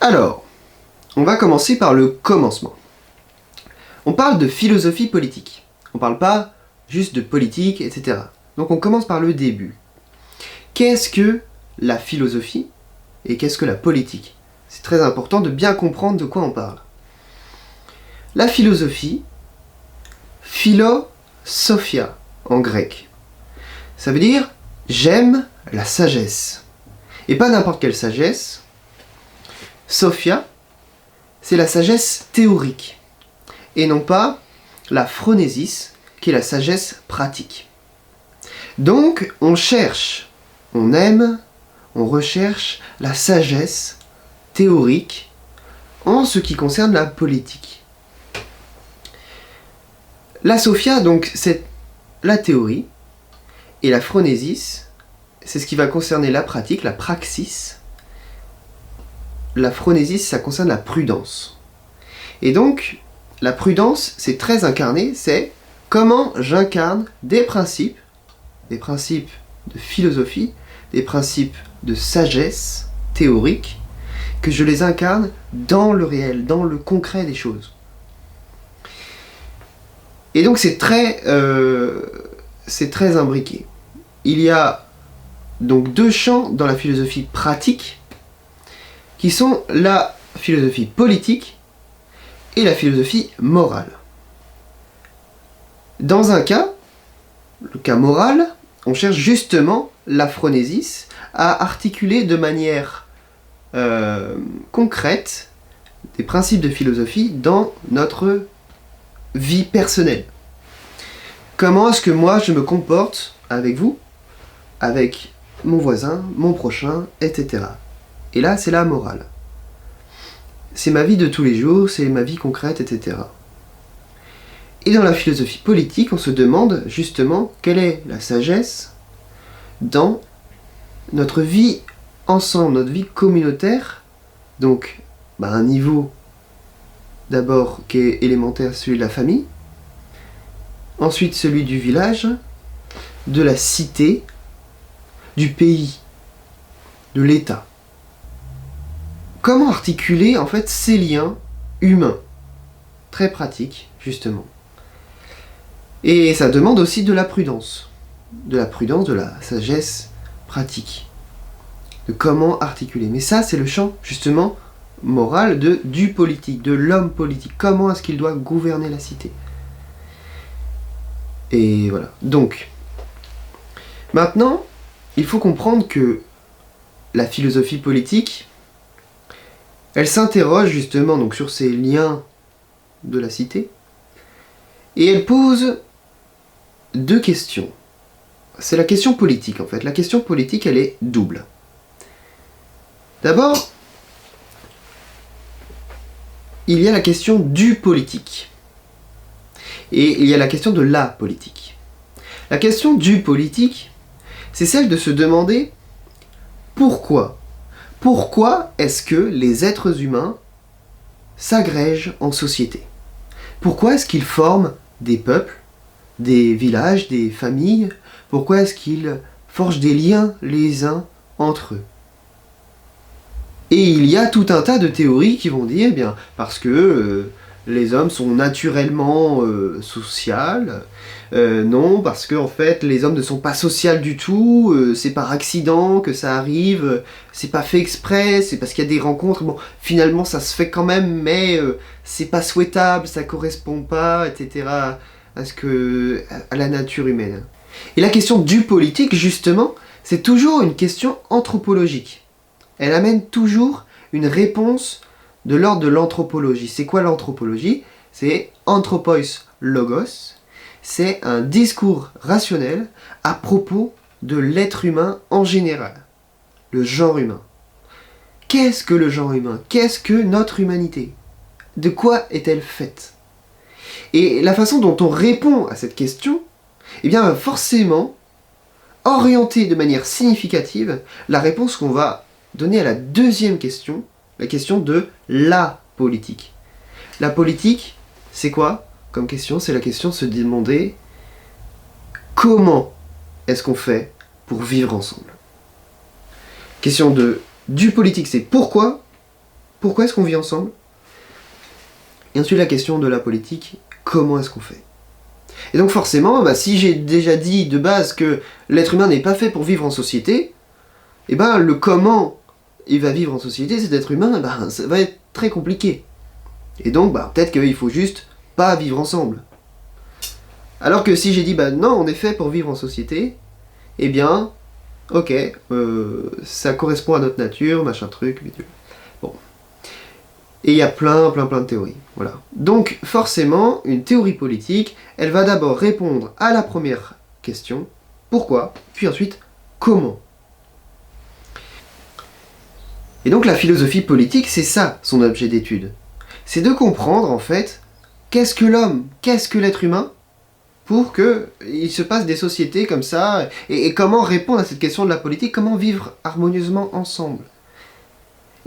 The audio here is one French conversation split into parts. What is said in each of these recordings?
Alors, on va commencer par le commencement. On parle de philosophie politique. On parle pas juste de politique, etc. Donc on commence par le début. Qu'est-ce que la philosophie et qu'est-ce que la politique? C'est très important de bien comprendre de quoi on parle. La philosophie, philosophia en grec, ça veut dire j'aime la sagesse. Et pas n'importe quelle sagesse. Sophia, c'est la sagesse théorique. Et non pas la phronésis, qui est la sagesse pratique. Donc, on cherche, on aime, on recherche la sagesse théorique en ce qui concerne la politique. La sophia, donc, c'est la théorie, et la phronésis, c'est ce qui va concerner la pratique, la praxis. La phronésis, ça concerne la prudence. Et donc, la prudence, c'est très incarné, c'est comment j'incarne des principes de philosophie, des principes de sagesse théorique, que je les incarne dans le réel, dans le concret des choses. Et donc c'est très imbriqué. Il y a donc deux champs dans la philosophie pratique, qui sont la philosophie politique et la philosophie morale. Dans un cas, le cas moral, on cherche justement la phronésis à articuler de manière concrète des principes de philosophie dans notre vie personnelle. Comment est-ce que moi je me comporte avec vous, avec mon voisin, mon prochain, etc. Et là, c'est la morale. C'est ma vie de tous les jours, c'est ma vie concrète, etc. Et dans la philosophie politique, on se demande justement quelle est la sagesse dans notre vie ensemble, notre vie communautaire, donc un niveau d'abord qui est élémentaire, celui de la famille, ensuite celui du village, de la cité, du pays, de l'État. Comment articuler en fait ces liens humains? Très pratiques, justement. Et ça demande aussi de la prudence, de la sagesse pratique, de comment articuler. Mais ça, c'est le champ, justement, moral du politique, de l'homme politique. Comment est-ce qu'il doit gouverner la cité? Et voilà. Donc, maintenant, il faut comprendre que la philosophie politique, elle s'interroge justement donc sur ces liens de la cité, et elle pose deux questions. C'est la question politique en fait. La question politique, elle est double. D'abord, il y a la question du politique. Et il y a la question de la politique. La question du politique, c'est celle de se demander pourquoi. Pourquoi est-ce que les êtres humains s'agrègent en société? Pourquoi est-ce qu'ils forment des peuples, des villages, des familles? Pourquoi est-ce qu'ils forgent des liens les uns entre eux? Et il y a tout un tas de théories qui vont dire, parce que les hommes sont naturellement sociaux, non, parce que en fait les hommes ne sont pas sociaux du tout, c'est par accident que ça arrive, c'est pas fait exprès, c'est parce qu'il y a des rencontres, bon, finalement ça se fait quand même, mais c'est pas souhaitable, ça correspond pas, etc. à la nature humaine. Et la question du politique, justement, c'est toujours une question anthropologique. Elle amène toujours une réponse de l'ordre de l'anthropologie. C'est quoi l'anthropologie? C'est anthropos logos. C'est un discours rationnel à propos de l'être humain en général. Le genre humain. Qu'est-ce que le genre humain? Qu'est-ce que notre humanité? De quoi est-elle faite? Et la façon dont on répond à cette question, va forcément orienter de manière significative la réponse qu'on va donner à la deuxième question, la question de la politique. La politique, c'est quoi comme question? C'est la question de se demander comment est-ce qu'on fait pour vivre ensemble. Question du politique, c'est pourquoi pourquoi est-ce qu'on vit ensemble? Et ensuite la question de la politique, comment est-ce qu'on fait? Et donc forcément, si j'ai déjà dit de base que l'être humain n'est pas fait pour vivre en société, et le comment il va vivre en société, cet être humain, ça va être très compliqué. Et donc peut-être qu'il faut juste pas vivre ensemble. Alors que si j'ai dit non, on est fait pour vivre en société, eh bien, ok, ça correspond à notre nature, machin truc, bidule. Bon. Et il y a plein de théories. Voilà. Donc, forcément, une théorie politique, elle va d'abord répondre à la première question, pourquoi, puis ensuite, comment. Et donc, la philosophie politique, c'est ça, son objet d'étude. C'est de comprendre, en fait, qu'est-ce que l'homme, qu'est-ce que l'être humain, pour qu'il se passe des sociétés comme ça, et comment répondre à cette question de la politique, comment vivre harmonieusement ensemble.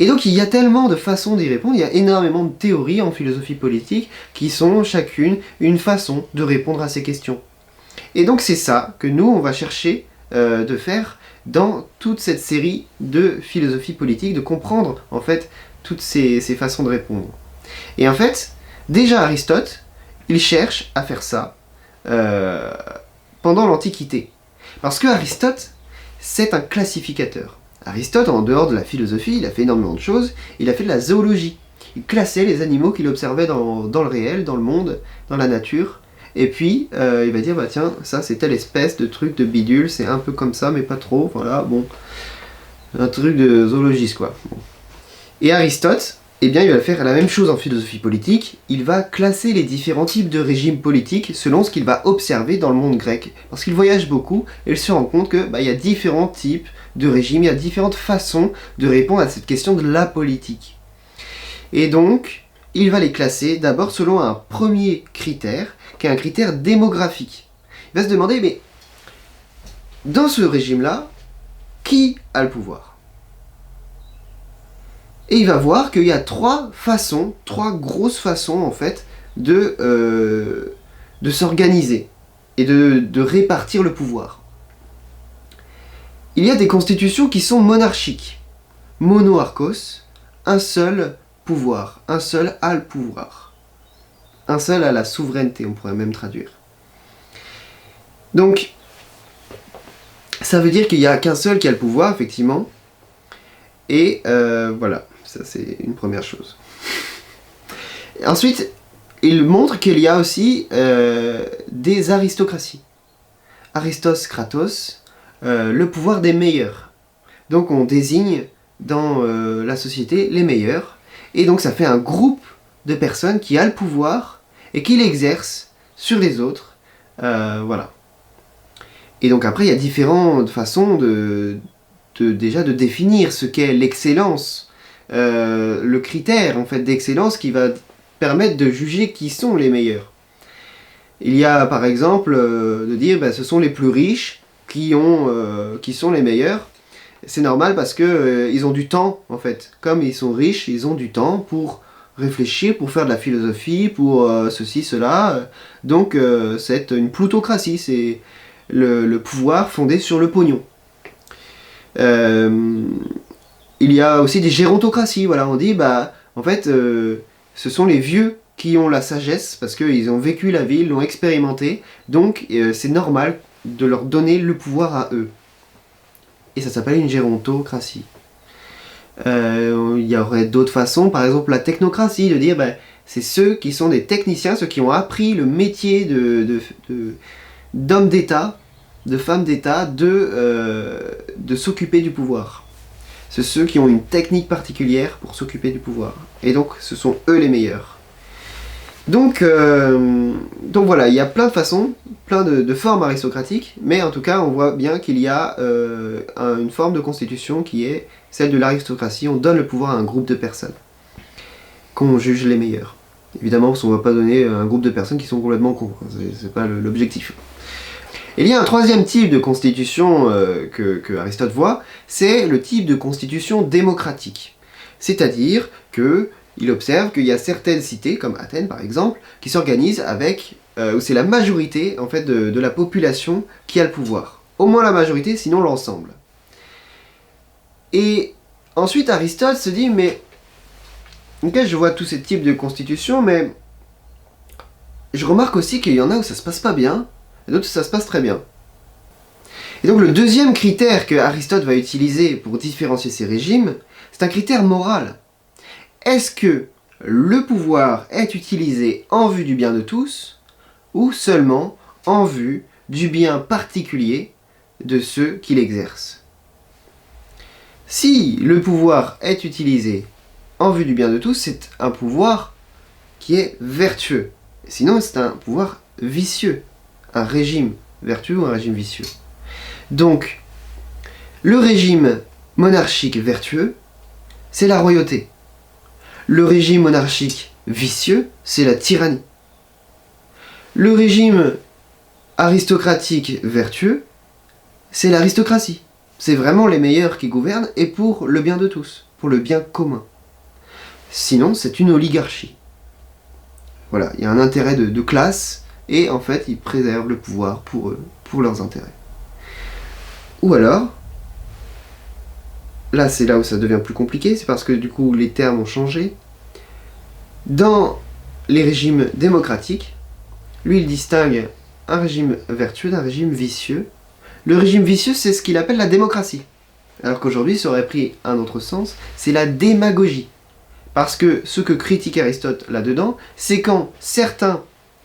Et donc il y a tellement de façons d'y répondre, il y a énormément de théories en philosophie politique qui sont chacune une façon de répondre à ces questions. Et donc c'est ça que nous on va chercher de faire dans toute cette série de philosophie politique, de comprendre en fait toutes ces façons de répondre. Et en fait, déjà Aristote, il cherche à faire ça pendant l'Antiquité. Parce que Aristote, c'est un classificateur. Aristote, en dehors de la philosophie, il a fait énormément de choses. Il a fait de la zoologie. Il classait les animaux qu'il observait dans le réel, dans le monde, dans la nature. Et puis, il va dire, tiens, ça c'est telle espèce de truc de bidule, c'est un peu comme ça, mais pas trop, voilà, bon. Un truc de zoologiste, quoi. Bon. Et Aristote, eh bien, il va faire la même chose en philosophie politique. Il va classer les différents types de régimes politiques selon ce qu'il va observer dans le monde grec. Parce qu'il voyage beaucoup et il se rend compte que il y a différents types de régimes, il y a différentes façons de répondre à cette question de la politique. Et donc, il va les classer d'abord selon un premier critère, qui est un critère démographique. Il va se demander, mais dans ce régime-là, qui a le pouvoir ? Et il va voir qu'il y a trois grosses façons en fait de s'organiser et de répartir le pouvoir. Il y a des constitutions qui sont monarchiques, monoarchos, un seul pouvoir, un seul a le pouvoir, un seul a la souveraineté, on pourrait même traduire. Donc, ça veut dire qu'il n'y a qu'un seul qui a le pouvoir, effectivement, et voilà. Ça, c'est une première chose. Ensuite, il montre qu'il y a aussi des aristocraties. Aristos Kratos, le pouvoir des meilleurs. Donc on désigne dans la société les meilleurs. Et donc ça fait un groupe de personnes qui a le pouvoir et qui l'exerce sur les autres. Voilà. Et donc après, il y a différentes façons déjà de définir ce qu'est l'excellence. Le critère en fait d'excellence qui va permettre de juger qui sont les meilleurs. Il y a par exemple de dire ce sont les plus riches qui sont les meilleurs. C'est normal parce que ils ont du temps en fait. Comme ils sont riches, ils ont du temps pour réfléchir, pour faire de la philosophie, pour ceci, cela. Donc c'est une plutocratie, c'est le pouvoir fondé sur le pognon. Il y a aussi des gérontocraties, voilà, on dit, en fait, ce sont les vieux qui ont la sagesse, parce qu'ils ont vécu la vie, ils l'ont expérimenté, donc c'est normal de leur donner le pouvoir à eux. Et ça s'appelle une gérontocratie. Il y aurait d'autres façons, par exemple la technocratie, de dire, c'est ceux qui sont des techniciens, ceux qui ont appris le métier d'homme d'État, de femme d'État, de s'occuper du pouvoir. C'est ceux qui ont une technique particulière pour s'occuper du pouvoir. Et donc, ce sont eux les meilleurs. Donc voilà, il y a plein de façons, plein de formes aristocratiques, mais en tout cas, on voit bien qu'il y a une forme de constitution qui est celle de l'aristocratie. On donne le pouvoir à un groupe de personnes qu'on juge les meilleurs. Évidemment, parce qu'on ne va pas donner un groupe de personnes qui sont complètement cons. C'est pas l'objectif. Il y a un troisième type de constitution que Aristote voit, c'est le type de constitution démocratique. C'est-à-dire qu'il observe qu'il y a certaines cités, comme Athènes par exemple, qui s'organisent avec, où c'est la majorité en fait, de la population qui a le pouvoir. Au moins la majorité, sinon l'ensemble. Et ensuite Aristote se dit, mais Ok, je vois tous ces types de constitutions, mais je remarque aussi qu'il y en a où ça se passe pas bien, et d'autres où ça se passe très bien. Et donc le deuxième critère que Aristote va utiliser pour différencier ces régimes, c'est un critère moral. Est-ce que le pouvoir est utilisé en vue du bien de tous, ou seulement en vue du bien particulier de ceux qui l'exercent? Si le pouvoir est utilisé en vue du bien de tous, c'est un pouvoir qui est vertueux. Sinon, c'est un pouvoir vicieux, un régime vertueux ou un régime vicieux. Donc, le régime monarchique vertueux, c'est la royauté. Le régime monarchique vicieux, c'est la tyrannie. Le régime aristocratique vertueux, c'est l'aristocratie. C'est vraiment les meilleurs qui gouvernent et pour le bien de tous, pour le bien commun. Sinon, c'est une oligarchie. Voilà, il y a un intérêt de classe et en fait, ils préservent le pouvoir pour eux, pour leurs intérêts. Ou alors, là c'est là où ça devient plus compliqué, c'est parce que du coup les termes ont changé. Dans les régimes démocratiques, lui il distingue un régime vertueux d'un régime vicieux. Le régime vicieux, c'est ce qu'il appelle la démocratie. Alors qu'aujourd'hui, ça aurait pris un autre sens, c'est la démagogie. Parce que ce que critique Aristote là-dedans, c'est quand certains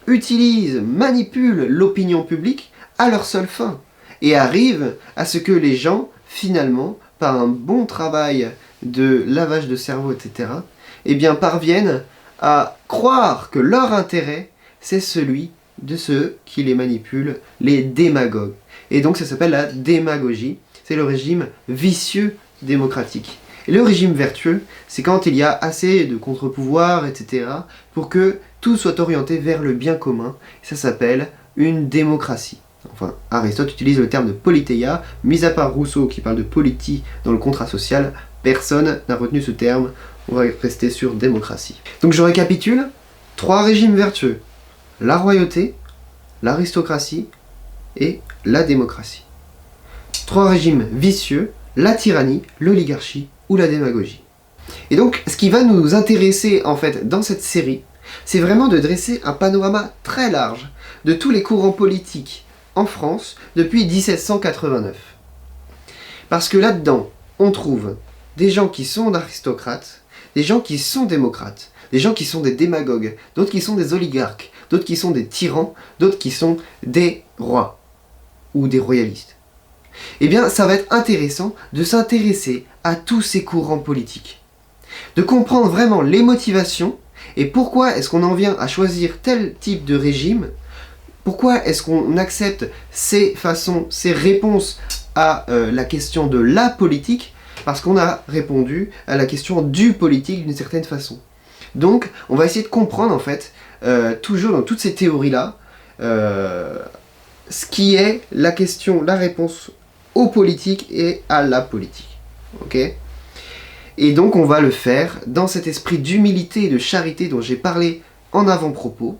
utilisent, manipulent l'opinion publique à leur seule fin, et arrivent à ce que les gens, finalement, par un bon travail de lavage de cerveau, etc., eh bien, parviennent à croire que leur intérêt, c'est celui de ceux qui les manipulent, les démagogues. Et donc ça s'appelle la démagogie, c'est le régime vicieux démocratique. Et le régime vertueux, c'est quand il y a assez de contre-pouvoirs, etc., pour que tout soit orienté vers le bien commun. Et ça s'appelle une démocratie. Enfin, Aristote utilise le terme de politeia, mis à part Rousseau qui parle de politie dans le contrat social, personne n'a retenu ce terme, on va rester sur démocratie. Donc je récapitule, 3 régimes vertueux, la royauté, l'aristocratie et la démocratie. 3 régimes vicieux, la tyrannie, l'oligarchie ou la démagogie. Et donc, ce qui va nous intéresser en fait dans cette série, c'est vraiment de dresser un panorama très large de tous les courants politiques en France depuis 1789. Parce que là-dedans, on trouve des gens qui sont aristocrates, des gens qui sont démocrates, des gens qui sont des démagogues, d'autres qui sont des oligarques, d'autres qui sont des tyrans, d'autres qui sont des rois ou des royalistes. Eh bien, ça va être intéressant de s'intéresser à tous ces courants politiques, de comprendre vraiment les motivations et pourquoi est-ce qu'on en vient à choisir tel type de régime, pourquoi est-ce qu'on accepte ces façons, ces réponses à la question de la politique, parce qu'on a répondu à la question du politique d'une certaine façon. Donc, on va essayer de comprendre en fait, toujours dans toutes ces théories-là, ce qui est la question, la réponse aux politiques et à la politique. Ok ? Et donc on va le faire dans cet esprit d'humilité et de charité dont j'ai parlé en avant-propos,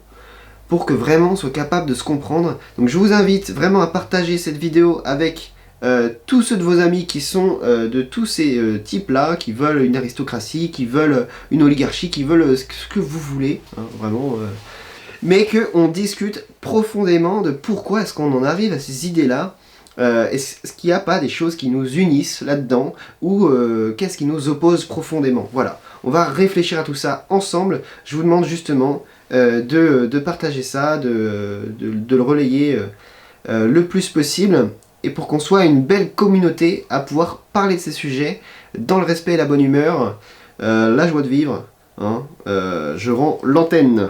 pour que vraiment on soit capable de se comprendre. Donc je vous invite vraiment à partager cette vidéo avec tous ceux de vos amis qui sont de tous ces types-là, qui veulent une aristocratie, qui veulent une oligarchie, qui veulent ce que vous voulez, hein, vraiment. Mais qu'on discute profondément de pourquoi est-ce qu'on en arrive à ces idées-là. Est-ce qu'il n'y a pas des choses qui nous unissent là-dedans, ou qu'est-ce qui nous oppose profondément? Voilà, on va réfléchir à tout ça ensemble. Je vous demande justement de partager ça, de le relayer le plus possible, et pour qu'on soit une belle communauté à pouvoir parler de ces sujets dans le respect et la bonne humeur, la joie de vivre. Hein, je rends l'antenne.